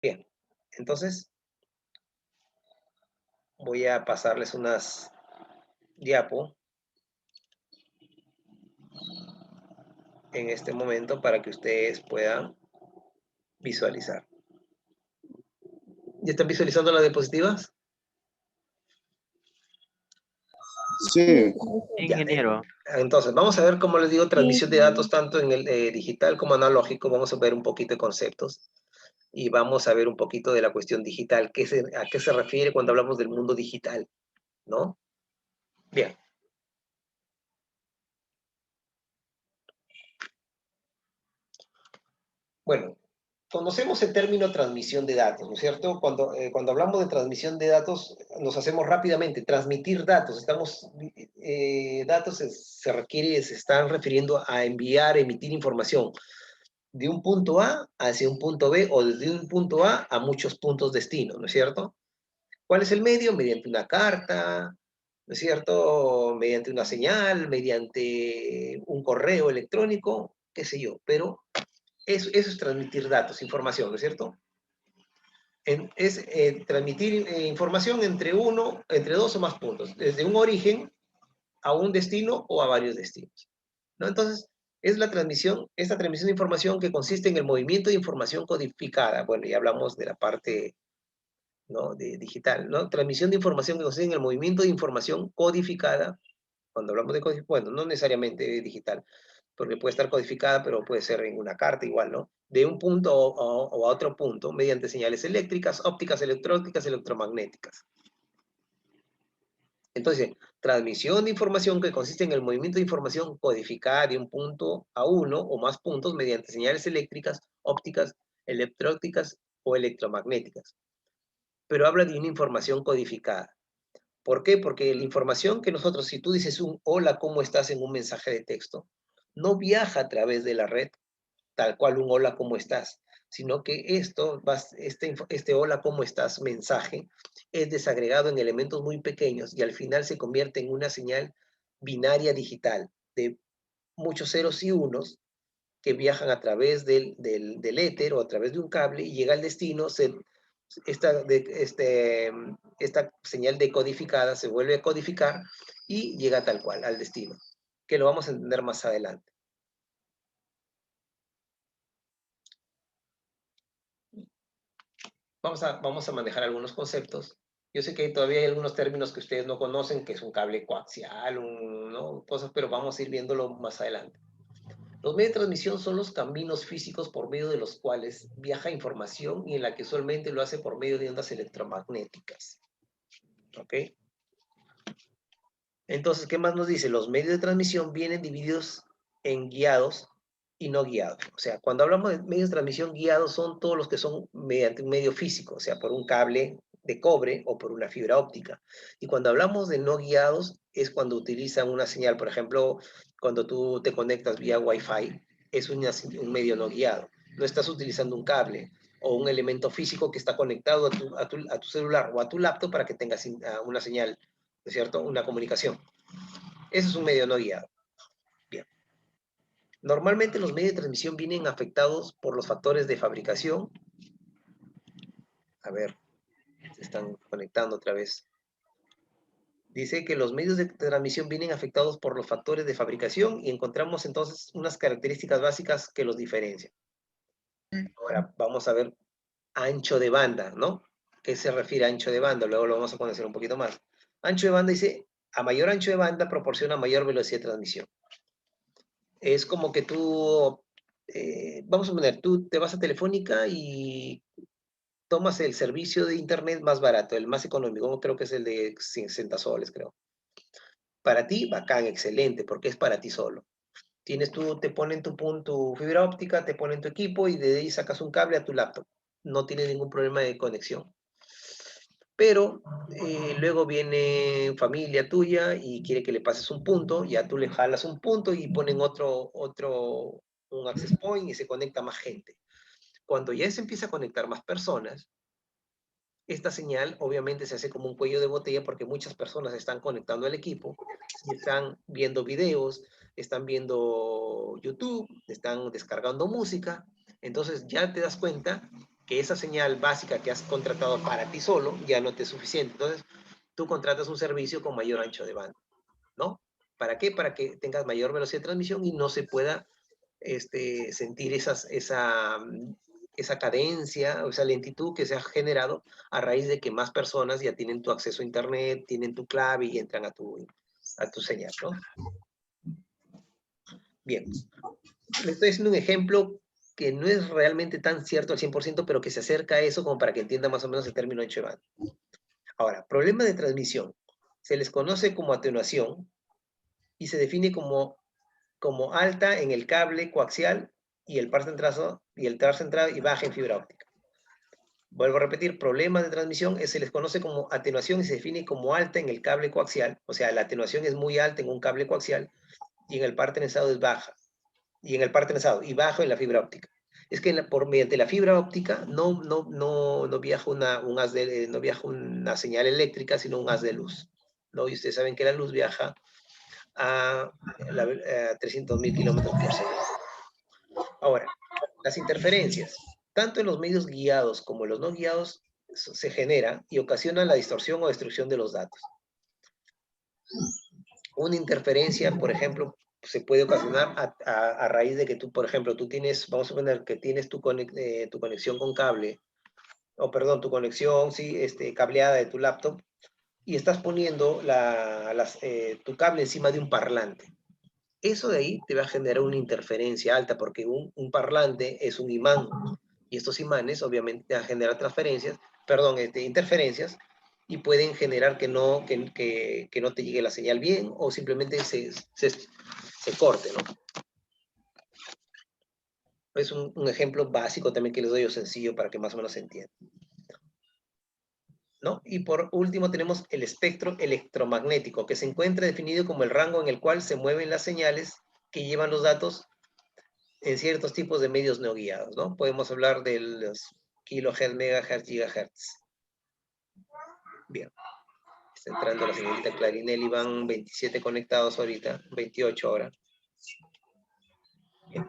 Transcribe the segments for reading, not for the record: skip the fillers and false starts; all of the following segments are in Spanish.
Bien, entonces voy a pasarles unas diapo en este momento para que ustedes puedan visualizar. ¿Ya están visualizando las diapositivas? Sí. Ya, Ingeniero. entonces, vamos a ver, cómo les digo, transmisión de datos tanto en el digital como analógico. Vamos a ver un poquito de conceptos y vamos a ver un poquito de la cuestión digital, a qué se refiere cuando hablamos del mundo digital, ¿no? Bien. Bueno, conocemos el término transmisión de datos, ¿no es cierto? Cuando hablamos de transmisión de datos, nos hacemos rápidamente, transmitir datos. Datos se requiere, se están refiriendo a enviar, emitir información de un punto A hacia un punto B o desde un punto A muchos puntos destino, ¿no es cierto? ¿Cuál es el medio? Mediante una carta, ¿no es cierto? Mediante una señal, mediante un correo electrónico, qué sé yo, pero eso es transmitir datos, información, ¿no es cierto? Es transmitir información entre dos o más puntos, desde un origen a un destino o a varios destinos, ¿no? Entonces, es esta transmisión de información que consiste en el movimiento de información codificada. Bueno, ya hablamos de la parte, ¿no?, de digital, ¿no? Transmisión de información que consiste en el movimiento de información codificada. Cuando hablamos de codificación, bueno, no necesariamente digital, porque puede estar codificada, pero puede ser en una carta igual, ¿no? De un punto o a otro punto, mediante señales eléctricas, ópticas, electrónicas, electromagnéticas. Entonces, transmisión de información que consiste en el movimiento de información codificada de un punto a uno o más puntos mediante señales eléctricas, ópticas, electrónicas o electromagnéticas. Pero habla de una información codificada. ¿Por qué? Porque la información que nosotros, si tú dices un hola, ¿cómo estás?, en un mensaje de texto, no viaja a través de la red tal cual un hola, ¿cómo estás?, sino que este hola, ¿cómo estás?, mensaje, es desagregado en elementos muy pequeños y al final se convierte en una señal binaria digital de muchos ceros y unos que viajan a través del éter o a través de un cable y llega al destino. Esta señal decodificada se vuelve a codificar y llega tal cual al destino, que lo vamos a entender más adelante. Vamos a manejar algunos conceptos. Yo sé que todavía hay algunos términos que ustedes no conocen, que es un cable coaxial, ¿no?, cosas, pero vamos a ir viéndolo más adelante. Los medios de transmisión son los caminos físicos por medio de los cuales viaja información y en la que usualmente lo hace por medio de ondas electromagnéticas. ¿Ok? Entonces, ¿qué más nos dice? Los medios de transmisión vienen divididos en guiados y no guiados. O sea, cuando hablamos de medios de transmisión guiados, son todos los que son mediante un medio físico, o sea, por un cable de cobre o por una fibra óptica. Y cuando hablamos de no guiados, es cuando utilizan una señal, por ejemplo, cuando tú te conectas vía Wi-Fi, es un medio no guiado. No estás utilizando un cable o un elemento físico que está conectado a tu celular o a tu laptop para que tengas una señal, ¿no es cierto?, una comunicación. Eso es un medio no guiado. Bien. Normalmente los medios de transmisión vienen afectados por los factores de fabricación. A ver, se están conectando otra vez. Dice que los medios de transmisión vienen afectados por los factores de fabricación y encontramos entonces unas características básicas que los diferencian. Ahora vamos a ver ancho de banda, ¿no? ¿Qué se refiere a ancho de banda? Luego lo vamos a conocer un poquito más. Ancho de banda dice, a mayor ancho de banda proporciona mayor velocidad de transmisión. Es como que tú, vamos a poner, tú te vas a Telefónica y tomas el servicio de internet más barato, el más económico, creo que es el de 60 soles, creo. Para ti, bacán, excelente, porque es para ti solo. Te ponen tu fibra óptica, te ponen tu equipo y de ahí sacas un cable a tu laptop. No tienes ningún problema de conexión. Pero luego viene familia tuya y quiere que le pases un punto, ya tú le jalas un punto y ponen un access point y se conecta más gente. Cuando ya se empieza a conectar más personas, esta señal obviamente se hace como un cuello de botella porque muchas personas están conectando al equipo y están viendo videos, están viendo YouTube, están descargando música. Entonces ya te das cuenta que esa señal básica que has contratado para ti solo ya no te es suficiente. Entonces, tú contratas un servicio con mayor ancho de banda, ¿no? ¿Para qué? Para que tengas mayor velocidad de transmisión y no se pueda sentir esa cadencia o esa lentitud que se ha generado a raíz de que más personas ya tienen tu acceso a internet, tienen tu clave y entran a tu señal, ¿no? Bien, le estoy haciendo un ejemplo que no es realmente tan cierto al 100%, pero que se acerca a eso como para que entienda más o menos el término ancho de banda. Ahora, problema de transmisión. Se les conoce como atenuación y se define como alta en el cable coaxial y el par centrado y baja en fibra óptica. Vuelvo a repetir, problemas de transmisión se les conoce como atenuación y se define como alta en el cable coaxial, o sea, la atenuación es muy alta en un cable coaxial y en el par trenzado es baja, y en el par trenzado y bajo en la fibra óptica. Es que mediante la fibra óptica no viaja no viaja una señal eléctrica, sino un haz de luz, ¿no? Y ustedes saben que la luz viaja a 300.000 kilómetros por segundo. Ahora, las interferencias, tanto en los medios guiados como en los no guiados, se generan y ocasionan la distorsión o destrucción de los datos. Una interferencia, por ejemplo, se puede ocasionar a raíz de que tú, por ejemplo, vamos a suponer que tienes tu conexión con cable, o perdón, tu conexión, sí, cableada de tu laptop, y estás poniendo tu cable encima de un parlante. Eso de ahí te va a generar una interferencia alta, porque un parlante es un imán, y estos imanes obviamente van a generar interferencias, y pueden generar que no te llegue la señal bien, o simplemente se corte, ¿no? Es un ejemplo básico también que les doy, sencillo, para que más o menos se entienda, ¿no? Y por último tenemos el espectro electromagnético, que se encuentra definido como el rango en el cual se mueven las señales que llevan los datos en ciertos tipos de medios no guiados, ¿no? Podemos hablar de los kilohertz, megahertz, gigahertz. Bien. Está entrando la señorita Clarinelli, van 27 conectados ahorita, 28 ahora. Bien.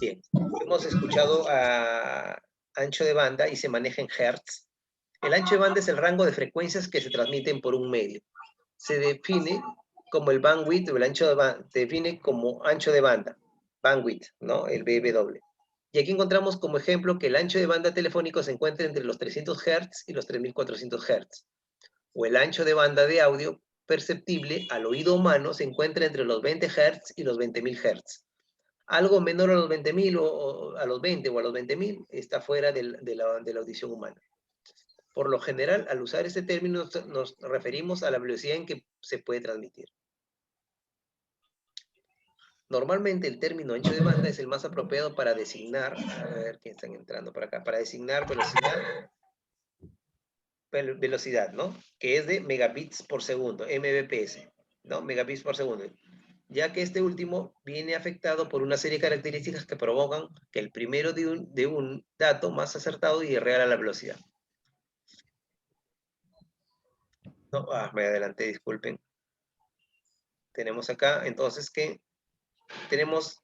Bien, hemos escuchado a ancho de banda y se maneja en hertz. El ancho de banda es el rango de frecuencias que se transmiten por un medio. Se define como el bandwidth, o el ancho de banda, se define como ancho de banda, bandwidth, ¿no? El BW. Y aquí encontramos como ejemplo que el ancho de banda telefónico se encuentra entre los 300 Hz y los 3400 Hz. O el ancho de banda de audio perceptible al oído humano se encuentra entre los 20 Hz y los 20.000 Hz. Algo menor a los 20.000 o a los 20 o a los 20.000 está fuera de la audición humana. Por lo general, al usar este término nos referimos a la velocidad en que se puede transmitir. Normalmente el término ancho de banda es el más apropiado para designar, a ver quién están entrando por acá, para designar velocidad, ¿no? Que es de megabits por segundo, mbps, ¿no? Megabits por segundo. Ya que este último viene afectado por una serie de características que provocan que el primero de un dato más acertado y real a la velocidad. No, me adelanté, disculpen. Tenemos acá, entonces, que tenemos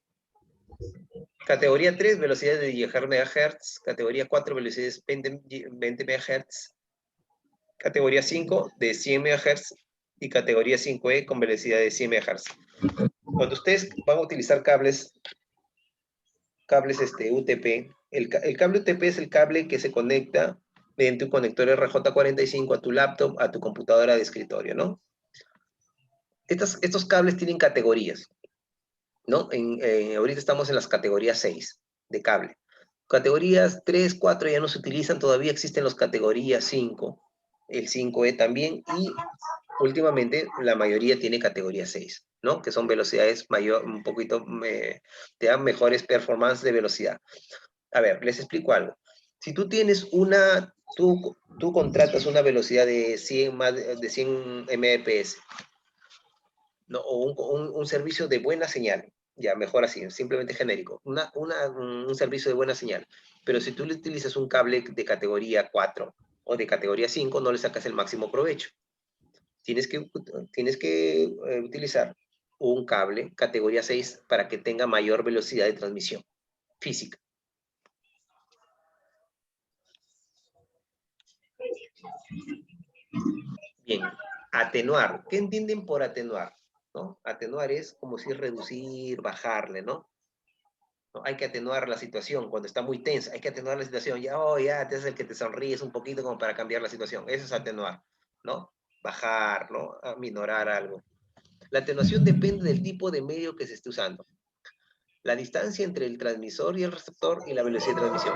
categoría 3, velocidades de 10 MHz, categoría 4, velocidades 20 MHz, categoría 5 de 100 MHz y categoría 5E con velocidad de 100 MHz. Cuando ustedes van a utilizar cables UTP, el cable UTP es el cable que se conecta mediante un conector RJ45 a tu laptop, a tu computadora de escritorio, ¿no? Estos cables tienen categorías, ¿no? Ahorita estamos en las categorías 6 de cable. Categorías 3, 4 ya no se utilizan, todavía existen las categorías 5, el 5E también, y últimamente la mayoría tiene categoría 6, ¿no? Que son velocidades un poquito, te dan mejores performances de velocidad. A ver, les explico algo. Si tú tienes tú contratas una velocidad de 100, más de 100 Mbps, ¿no? O un servicio de buena señal, ya mejor así, simplemente genérico, un servicio de buena señal. Pero si tú le utilizas un cable de categoría 4 o de categoría 5, no le sacas el máximo provecho. Tienes que utilizar, un cable categoría 6 para que tenga mayor velocidad de transmisión física. Bien, atenuar. ¿Qué entienden por atenuar? ¿No? Atenuar es como si reducir, bajarle, ¿no? ¿No? Hay que atenuar la situación cuando está muy tensa, hay que atenuar la situación. Ya, oh, ya, te haces el que te sonríes un poquito como para cambiar la situación. Eso es atenuar, ¿no? Bajar, ¿no? Aminorar algo. La atenuación depende del tipo de medio que se esté usando. La distancia entre el transmisor y el receptor y la velocidad de transmisión.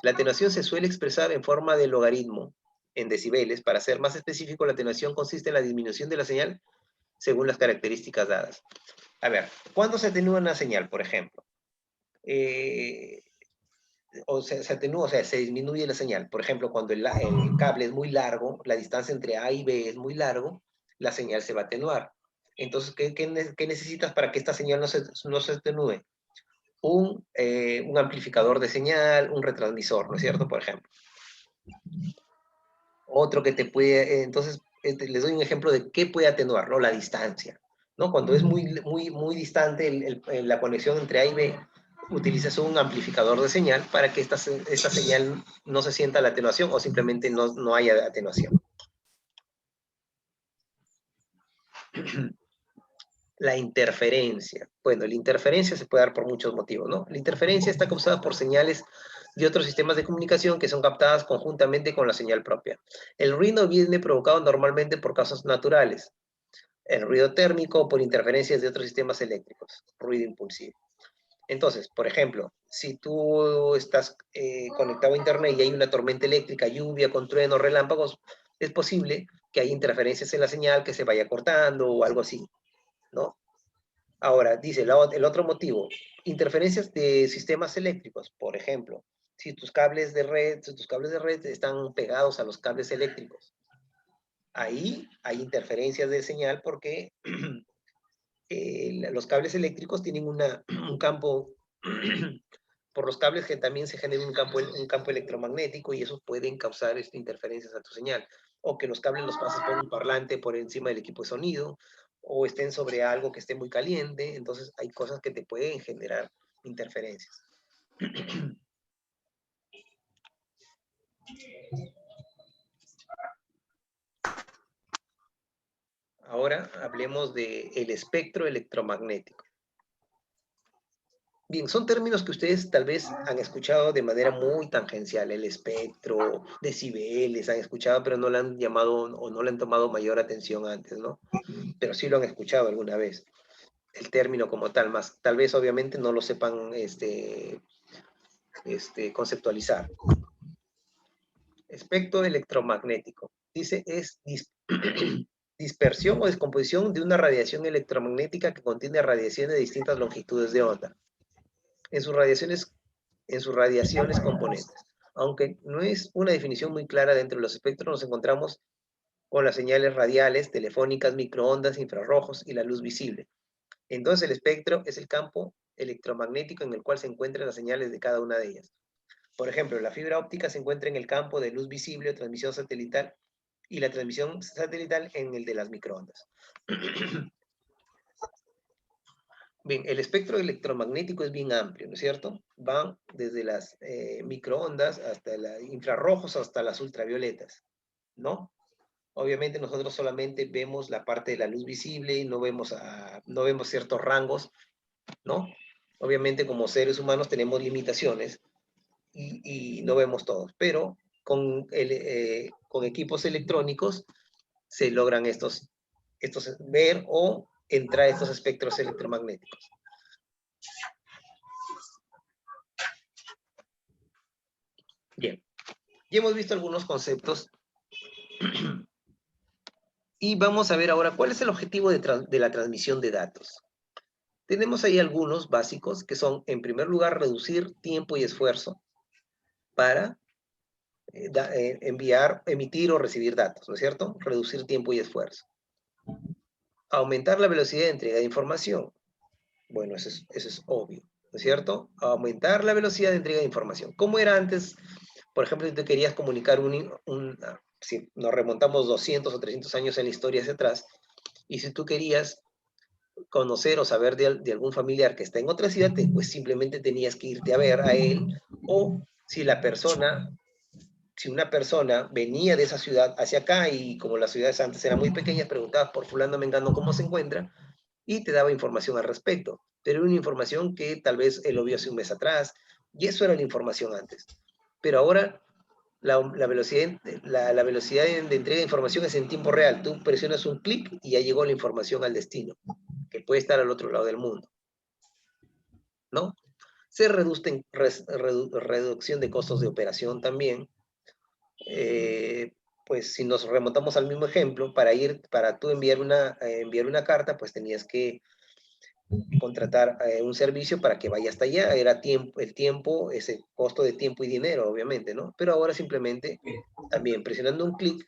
La atenuación se suele expresar en forma de logaritmo en decibeles. Para ser más específico, la atenuación consiste en la disminución de la señal según las características dadas. A ver, ¿cuándo se atenúa una señal, por ejemplo? O se atenúa, o sea, se disminuye la señal. Por ejemplo, cuando el cable es muy largo, la distancia entre A y B es muy largo, la señal se va a atenuar. Entonces, ¿qué necesitas para que esta señal no se atenúe? Un amplificador de señal, un retransmisor, ¿no es cierto? Por ejemplo. Otro que te puede, entonces, les doy un ejemplo de qué puede atenuar, ¿no? La distancia, ¿no? Cuando es muy distante la conexión entre A y B, utilizas un amplificador de señal para que esta señal no se sienta la atenuación o simplemente no haya atenuación. La interferencia. Bueno, la interferencia se puede dar por muchos motivos, ¿no? La interferencia está causada por señales de otros sistemas de comunicación que son captadas conjuntamente con la señal propia. El ruido viene provocado normalmente por causas naturales. El ruido térmico por interferencias de otros sistemas eléctricos. Ruido impulsivo. Entonces, por ejemplo, si tú estás conectado a internet y hay una tormenta eléctrica, lluvia con truenos, relámpagos, es posible que haya interferencias en la señal que se vaya cortando o algo así, ¿no? Ahora, dice el otro motivo, interferencias de sistemas eléctricos, por ejemplo, si tus cables de red están pegados a los cables eléctricos, ahí hay interferencias de señal porque los cables eléctricos tienen un campo, por los cables que también se genera un campo electromagnético y eso pueden causar interferencias a tu señal. O que los cables los pases por un parlante por encima del equipo de sonido, o estén sobre algo que esté muy caliente, entonces hay cosas que te pueden generar interferencias. Ahora hablemos del espectro electromagnético. Bien, son términos que ustedes tal vez han escuchado de manera muy tangencial, el espectro, decibeles, han escuchado, pero no le han llamado o no le han tomado mayor atención antes, ¿no? Pero sí lo han escuchado alguna vez, el término como tal, más tal vez obviamente no lo sepan conceptualizar. Espectro electromagnético, dice, es dispersión o descomposición de una radiación electromagnética que contiene radiaciones de distintas longitudes de onda. En sus radiaciones componentes. Aunque no es una definición muy clara dentro de los espectros, nos encontramos con las señales radiales, telefónicas, microondas, infrarrojos y la luz visible. Entonces el espectro es el campo electromagnético en el cual se encuentran las señales de cada una de ellas. Por ejemplo, la fibra óptica se encuentra en el campo de luz visible o transmisión satelital y la transmisión satelital en el de las microondas. Bien, el espectro electromagnético es bien amplio, ¿no es cierto? Van desde las microondas hasta los infrarrojos hasta las ultravioletas, ¿no? Obviamente nosotros solamente vemos la parte de la luz visible y no vemos ciertos rangos, ¿no? Obviamente como seres humanos tenemos limitaciones y no vemos todos, pero con equipos electrónicos se logran ver o entrar estos espectros electromagnéticos. Bien, ya hemos visto algunos conceptos y vamos a ver ahora cuál es el objetivo de la transmisión de datos. Tenemos ahí algunos básicos que son, en primer lugar, reducir tiempo y esfuerzo para emitir o recibir datos, ¿no es cierto? Reducir tiempo y esfuerzo. Aumentar la velocidad de entrega de información. Bueno, eso es obvio, ¿no es cierto? Aumentar la velocidad de entrega de información. ¿Cómo era antes? Por ejemplo, si tú querías comunicar si nos remontamos 200 o 300 años en la historia hacia atrás, y si tú querías conocer o saber de algún familiar que está en otra ciudad, pues simplemente tenías que irte a ver a él, o si la persona, si una persona venía de esa ciudad hacia acá y como las ciudades antes eran muy pequeñas, preguntabas por fulano mengano cómo se encuentra y te daba información al respecto, pero era una información que tal vez él lo vio hace un mes atrás, y eso era la información antes. Pero ahora la velocidad, la velocidad de entrega de información es en tiempo real. Tú presionas un clic y ya llegó la información al destino, que puede estar al otro lado del mundo, ¿no? Se reduce reducción de costos de operación también. Pues si nos remontamos al mismo ejemplo, para tú enviar una carta, pues tenías que contratar un servicio para que vaya hasta allá. Era tiempo, el tiempo, ese costo de tiempo y dinero, obviamente, ¿no? Pero ahora simplemente, también presionando un clic,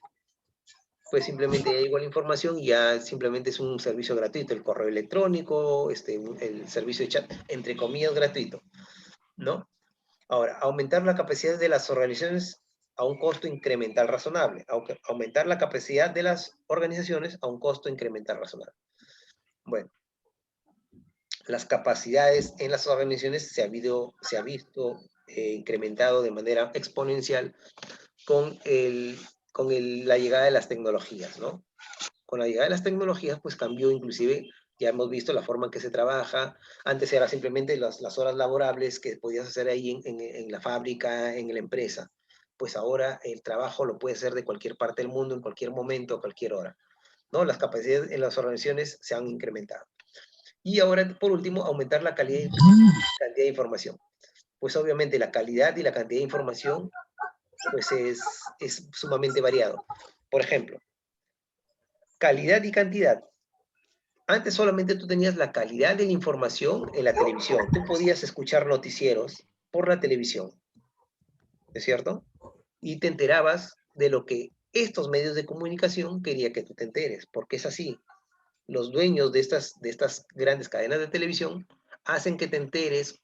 pues simplemente ya llegó la información y ya simplemente es un servicio gratuito, el correo electrónico, el servicio de chat, entre comillas, gratuito, ¿no? Ahora, aumentar la capacidad de las organizaciones a un costo incremental razonable. Aumentar la capacidad de las organizaciones a un costo incremental razonable. Bueno, las capacidades en las organizaciones se ha visto incrementado de manera exponencial con, la llegada de las tecnologías, ¿no? Con la llegada de las tecnologías, pues cambió inclusive, ya hemos visto la forma en que se trabaja. Antes era simplemente las horas laborables que podías hacer ahí en la fábrica, en la empresa. Pues ahora el trabajo lo puedes hacer de cualquier parte del mundo, en cualquier momento, a cualquier hora, ¿no? Las capacidades en las organizaciones se han incrementado. Y ahora, por último, aumentar la calidad y cantidad de información. Pues obviamente la calidad y la cantidad de información pues es sumamente variado. Por ejemplo, calidad y cantidad. Antes solamente tú tenías la calidad de la información en la televisión. Tú podías escuchar noticieros por la televisión, ¿es cierto? Y te enterabas de lo que estos medios de comunicación quería que tú te enteres, porque es así. Los dueños de estas grandes cadenas de televisión hacen que te enteres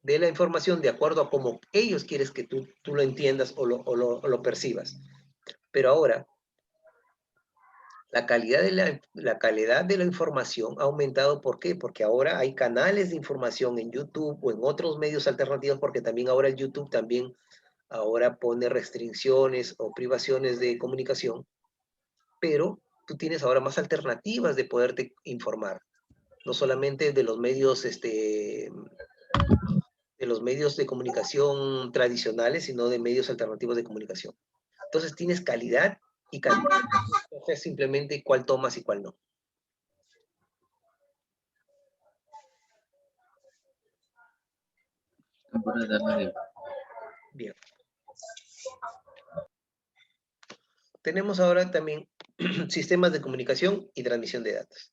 de la información de acuerdo a cómo ellos quieren que tú lo entiendas o lo percibas. Pero ahora, la calidad de la información ha aumentado. ¿Por qué? Porque ahora hay canales de información en YouTube o en otros medios alternativos, porque también ahora el YouTube también ahora pone restricciones o privaciones de comunicación, pero tú tienes ahora más alternativas de poderte informar, no solamente de los medios de comunicación tradicionales, sino de medios alternativos de comunicación. Entonces tienes calidad y cantidad. Escoges simplemente cuál tomas y cuál no. Bien. Tenemos ahora también sistemas de comunicación y transmisión de datos.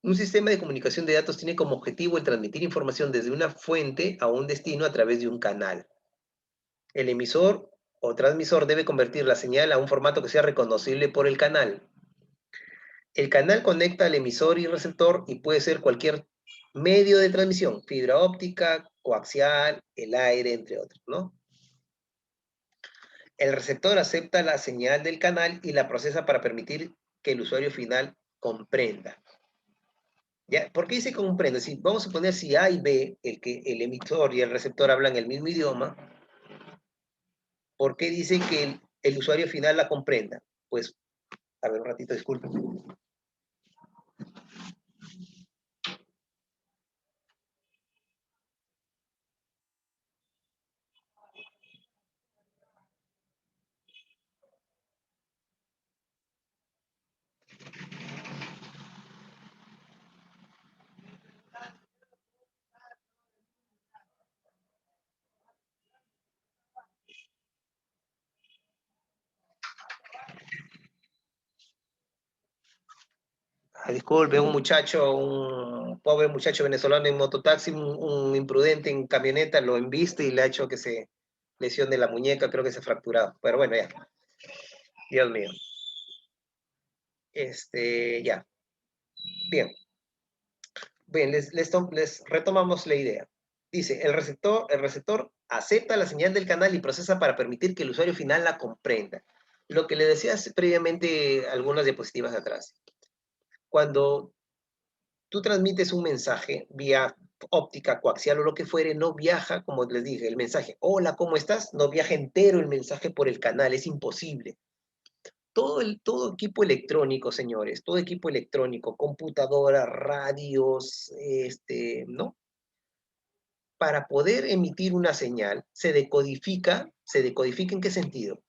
Un sistema de comunicación de datos tiene como objetivo el transmitir información desde una fuente a un destino a través de un canal. El emisor o transmisor debe convertir la señal a un formato que sea reconocible por el canal. El canal conecta al emisor y receptor y puede ser cualquier medio de transmisión, fibra óptica, coaxial, el aire, entre otros, ¿no? El receptor acepta la señal del canal y la procesa para permitir que el usuario final comprenda. ¿Ya? ¿Por qué dice comprende? Si, vamos a suponer si A y B, el emisor y el receptor hablan el mismo idioma, ¿por qué dice que el usuario final la comprenda? Pues, a ver, un ratito, disculpen. Disculpe, un pobre muchacho venezolano en mototaxi, un imprudente en camioneta, lo embiste y le ha hecho que se lesione la muñeca, creo que se ha fracturado. Pero bueno, ya. Dios mío. Ya. Bien. Bien, les retomamos la idea. Dice, el receptor acepta la señal del canal y procesa para permitir que el usuario final la comprenda. Lo que le decía previamente algunas diapositivas atrás. cuando tú transmites un mensaje vía óptica, coaxial o lo que fuere, no viaja, como les dije, el mensaje, hola, ¿cómo estás? No viaja entero el mensaje por el canal, es imposible. Todo equipo electrónico, señores, todo equipo electrónico, computadoras, radios, ¿no? Para poder emitir una señal, ¿se decodifica en qué sentido?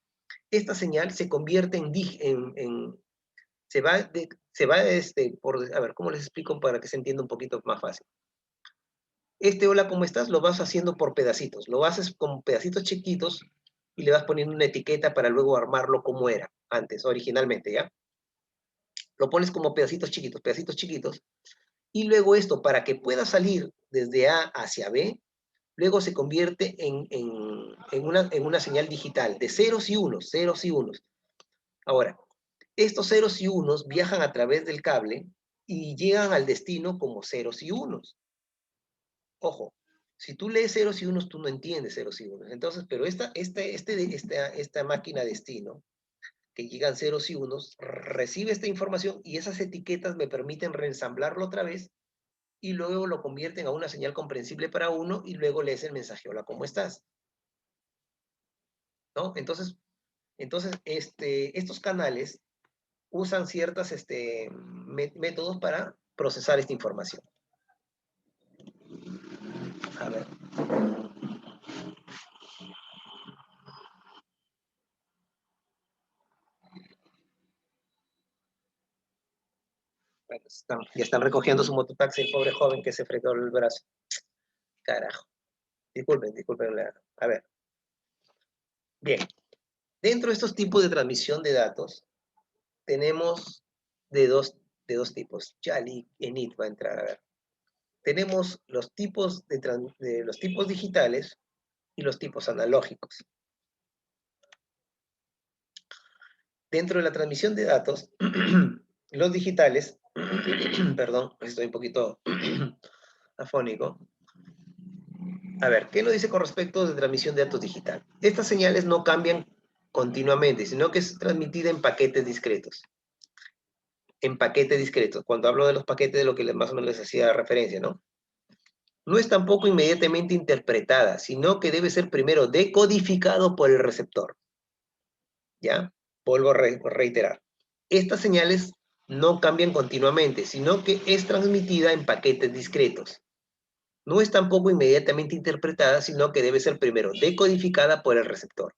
Esta señal se convierte a ver, ¿cómo les explico para que se entienda un poquito más fácil? Hola, ¿cómo estás? Lo vas haciendo por pedacitos, lo haces con pedacitos chiquitos y le vas poniendo una etiqueta para luego armarlo como era antes, originalmente, ¿ya? Lo pones como pedacitos chiquitos, y luego esto, para que pueda salir desde A hacia B, luego se convierte en una señal digital de ceros y unos, ceros y unos. Ahora, estos ceros y unos viajan a través del cable y llegan al destino como ceros y unos. Ojo, si tú lees ceros y unos, tú no entiendes ceros y unos. Entonces, pero esta máquina destino, que llegan ceros y unos, recibe esta información y esas etiquetas me permiten reensamblarlo otra vez y luego lo convierten a una señal comprensible para uno y luego lees el mensaje, hola, ¿cómo estás? ¿No? Entonces estos canales usan ciertos métodos para procesar esta información. A ver. Bueno, ya están recogiendo su mototaxi el pobre joven que se fregó el brazo. Carajo. Disculpen. A ver. Bien. Dentro de estos tipos de transmisión de datos, tenemos de dos tipos. Yali Enid va a entrar, a ver. Tenemos los tipos los tipos digitales y los tipos analógicos. Dentro de la transmisión de datos, los digitales, perdón, estoy un poquito afónico. A ver, ¿qué nos dice con respecto de transmisión de datos digital? Estas señales no cambian continuamente, sino que es transmitida en paquetes discretos. En paquetes discretos. Cuando hablo de los paquetes, de lo que más o menos les hacía referencia, ¿no? No es tampoco inmediatamente interpretada, sino que debe ser primero decodificado por el receptor. ¿Ya? Vuelvo a reiterar. Estas señales no cambian continuamente, sino que es transmitida en paquetes discretos. No es tampoco inmediatamente interpretada, sino que debe ser primero decodificada por el receptor.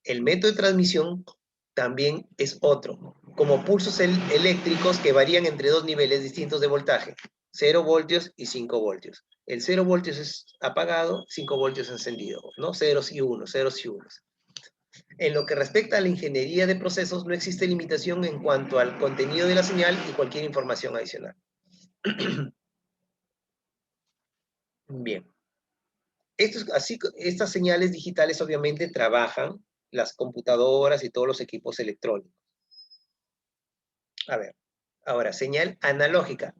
El método de transmisión también es otro, como pulsos eléctricos que varían entre dos niveles distintos de voltaje, 0 voltios y 5 voltios. El 0 voltios es apagado, 5 voltios encendido, ¿no? Ceros y unos, ceros y unos. En lo que respecta a la ingeniería de procesos, no existe limitación en cuanto al contenido de la señal y cualquier información adicional. Bien. Estas señales digitales obviamente trabajan las computadoras y todos los equipos electrónicos. A ver, ahora, señal analógica.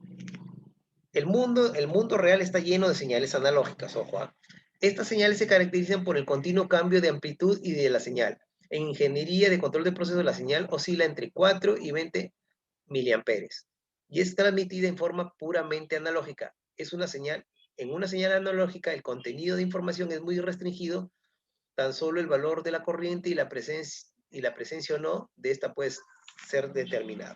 El mundo real está lleno de señales analógicas, ojo. Estas señales se caracterizan por el continuo cambio de amplitud y de la señal. En ingeniería de control de procesos, la señal oscila entre 4 y 20 miliamperes y es transmitida en forma puramente analógica. En una señal analógica el contenido de información es muy restringido, tan solo el valor de la corriente y la presencia o no de esta puede ser determinado.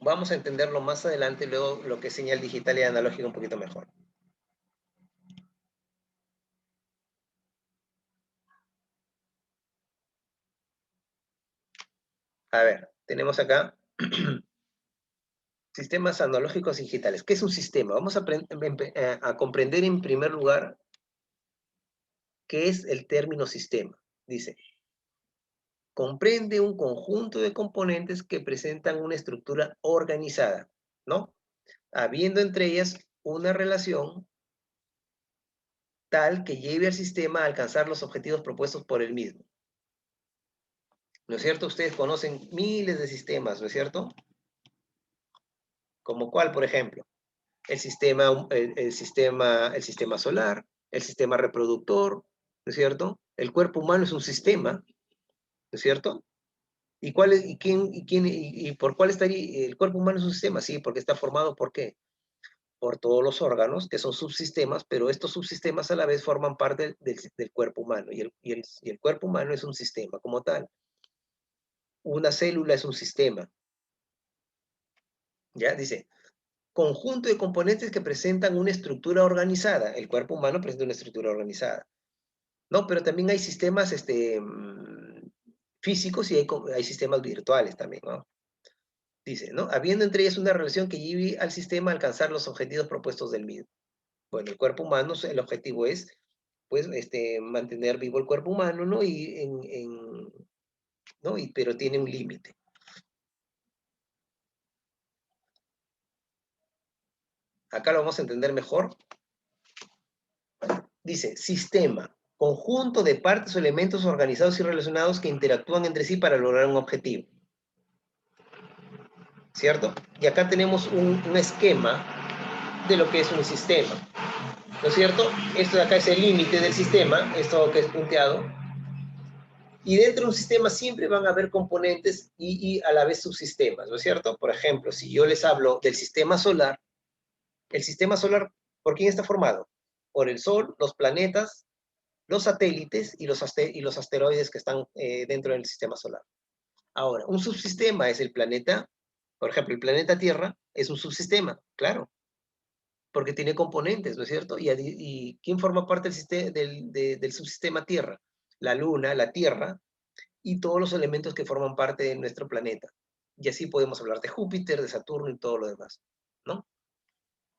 Vamos a entenderlo más adelante, luego lo que es señal digital y analógica un poquito mejor. A ver, tenemos acá sistemas analógicos y digitales. ¿Qué es un sistema? Vamos a comprender en primer lugar qué es el término sistema. Dice, comprende un conjunto de componentes que presentan una estructura organizada, ¿no? Habiendo entre ellas una relación tal que lleve al sistema a alcanzar los objetivos propuestos por el mismo. ¿No es cierto? Ustedes conocen miles de sistemas, ¿no es cierto? Como cuál, por ejemplo, el sistema solar, el sistema reproductor, ¿no es cierto? El cuerpo humano es un sistema, ¿no es cierto? ¿Y cuál es, y por cuál estaría el cuerpo humano es un sistema? Sí, porque está formado ¿por qué? Por todos los órganos, que son subsistemas, pero estos subsistemas a la vez forman parte del cuerpo humano, y el cuerpo humano es un sistema como tal. Una célula es un sistema, ¿ya? Dice, conjunto de componentes que presentan una estructura organizada. El cuerpo humano presenta una estructura organizada, ¿no? Pero también hay sistemas físicos y hay sistemas virtuales también, ¿no? Dice, ¿no? Habiendo entre ellas una relación que lleve al sistema a alcanzar los objetivos propuestos del mismo. Bueno, el cuerpo humano, el objetivo es, pues, mantener vivo el cuerpo humano, ¿no? ¿No? Pero tiene un límite. Acá lo vamos a entender mejor. Dice, sistema, conjunto de partes o elementos organizados y relacionados que interactúan entre sí para lograr un objetivo. ¿Cierto? Y acá tenemos un esquema de lo que es un sistema. ¿No es cierto? Esto de acá es el límite del sistema, esto que es punteado. Y dentro de un sistema siempre van a haber componentes y a la vez subsistemas, ¿no es cierto? Por ejemplo, si yo les hablo del sistema solar, el sistema solar, ¿por quién está formado? Por el Sol, los planetas, los satélites y los asteroides que están dentro del sistema solar. Ahora, un subsistema es el planeta, por ejemplo, el planeta Tierra es un subsistema, claro, porque tiene componentes, ¿no es cierto? ¿Y quién forma parte del subsistema Tierra? La Luna, la Tierra y todos los elementos que forman parte de nuestro planeta. Y así podemos hablar de Júpiter, de Saturno y todo lo demás, ¿no?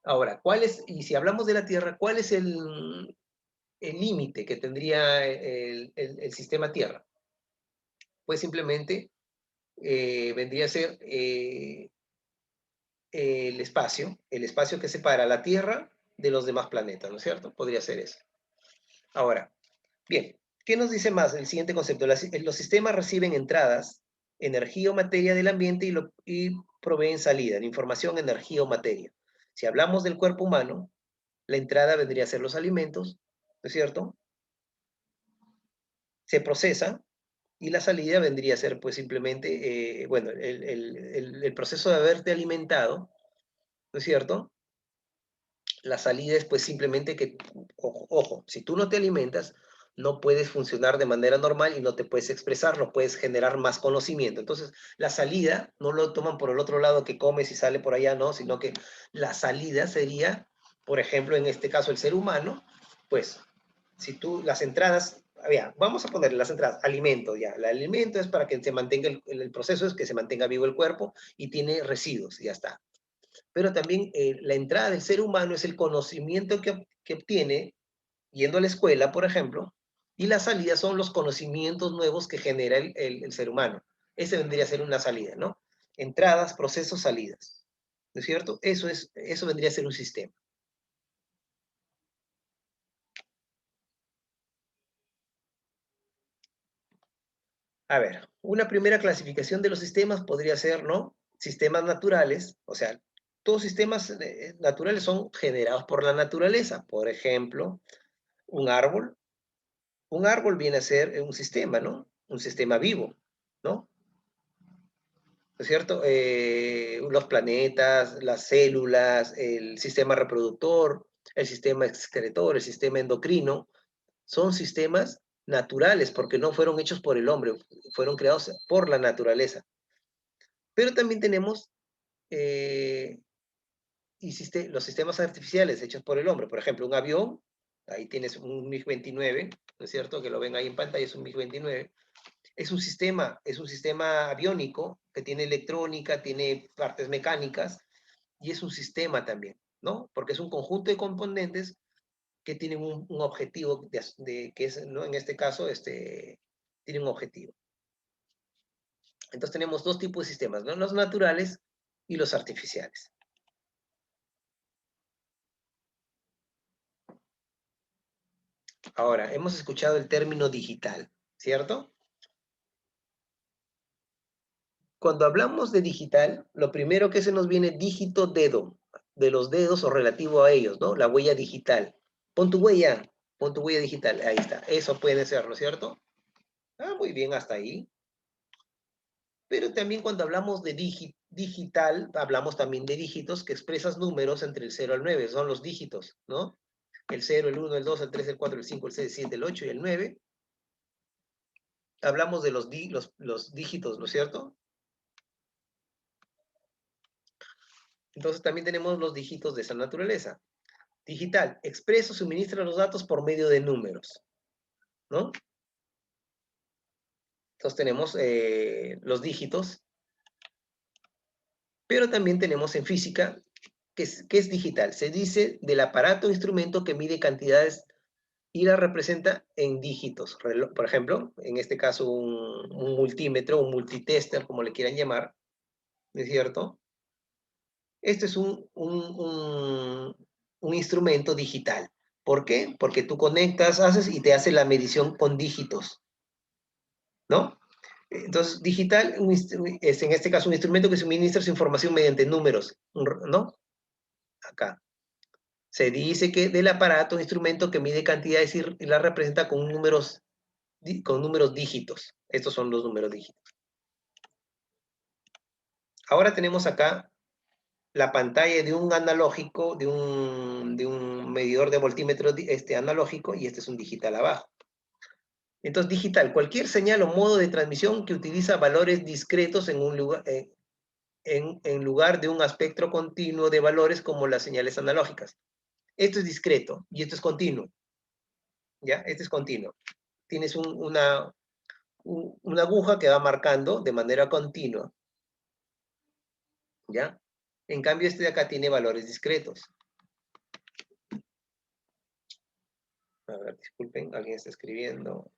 Ahora, y si hablamos de la Tierra, ¿cuál es el límite que tendría el sistema Tierra? Pues simplemente vendría a ser el espacio que separa la Tierra de los demás planetas, ¿no es cierto? Podría ser eso. Ahora, bien, ¿qué nos dice más el siguiente concepto? Los sistemas reciben entradas, energía o materia del ambiente y proveen salida, en información, energía o materia. Si hablamos del cuerpo humano, la entrada vendría a ser los alimentos, ¿no es cierto? Se procesa y la salida vendría a ser pues simplemente, bueno, el proceso de haberte alimentado, ¿no es cierto? La salida es pues simplemente que, ojo, si tú no te alimentas, no puedes funcionar de manera normal y no te puedes expresar, no puedes generar más conocimiento. Entonces, la salida no lo toman por el otro lado que comes y sale por allá, no, sino que la salida sería, por ejemplo, en este caso el ser humano, pues, si tú, las entradas, ya, vamos a ponerle las entradas, alimento, ya, el alimento es para que se mantenga, el proceso es que se mantenga vivo el cuerpo y tiene residuos, ya está. Pero también la entrada del ser humano es el conocimiento que obtiene yendo a la escuela, por ejemplo, y la salida son los conocimientos nuevos que genera el ser humano. Ese vendría a ser una salida, ¿no? Entradas, procesos, salidas. ¿No es cierto? Eso vendría a ser un sistema. A ver, una primera clasificación de los sistemas podría ser, ¿no? Sistemas naturales, o sea, todos sistemas naturales son generados por la naturaleza. Por ejemplo, un árbol. Un árbol viene a ser un sistema, ¿no? Un sistema vivo, ¿no? ¿No es cierto? Los planetas, las células, el sistema reproductor, el sistema excretor, el sistema endocrino, son sistemas naturales porque no fueron hechos por el hombre, fueron creados por la naturaleza. Pero también tenemos los sistemas artificiales hechos por el hombre. Por ejemplo, un avión, ahí tienes un MiG-29, ¿no es cierto? Que lo ven ahí en pantalla, es un MiG-29. Es un sistema aviónico que tiene electrónica, tiene partes mecánicas y es un sistema también, ¿no? Porque es un conjunto de componentes que tienen un objetivo, que es, ¿no? En este caso, tiene un objetivo. Entonces tenemos dos tipos de sistemas, ¿no? Los naturales y los artificiales. Ahora, hemos escuchado el término digital, ¿cierto? Cuando hablamos de digital, lo primero que se nos viene dígito dedo, de los dedos o relativo a ellos, ¿no? La huella digital. Pon tu huella digital, ahí está. Eso puede ser, ¿no es cierto? Ah, muy bien, hasta ahí. Pero también cuando hablamos de digital, hablamos también de dígitos que expresas números entre el 0 al 9, son los dígitos, ¿no? El 0, el 1, el 2, el 3, el 4, el 5, el 6, el 7, el 8 y el 9. Hablamos de los dígitos, ¿no es cierto? Entonces también tenemos los dígitos de esa naturaleza. Digital, expreso, suministra los datos por medio de números, ¿no? Entonces tenemos los dígitos, pero también tenemos en física, ¿qué es digital? Se dice del aparato o instrumento que mide cantidades y la representa en dígitos. Por ejemplo, en este caso un multímetro, un multitester, como le quieran llamar, ¿no es cierto? Este es un instrumento digital. ¿Por qué? Porque tú conectas, haces y te hace la medición con dígitos, ¿no? Entonces, digital es en este caso un instrumento que suministra su información mediante números, ¿no? Acá. Se dice que del aparato, un instrumento que mide cantidades y la representa con números dígitos. Estos son los números dígitos. Ahora tenemos acá la pantalla de un analógico, de un medidor de voltímetro analógico, y este es un digital abajo. Entonces, digital, cualquier señal o modo de transmisión que utiliza valores discretos en un lugar, en lugar de un espectro continuo de valores como las señales analógicas. Esto es discreto y esto es continuo. ¿Ya? Este es continuo. Tienes una aguja que va marcando de manera continua. ¿Ya? En cambio, este de acá tiene valores discretos. A ver, disculpen, alguien está escribiendo.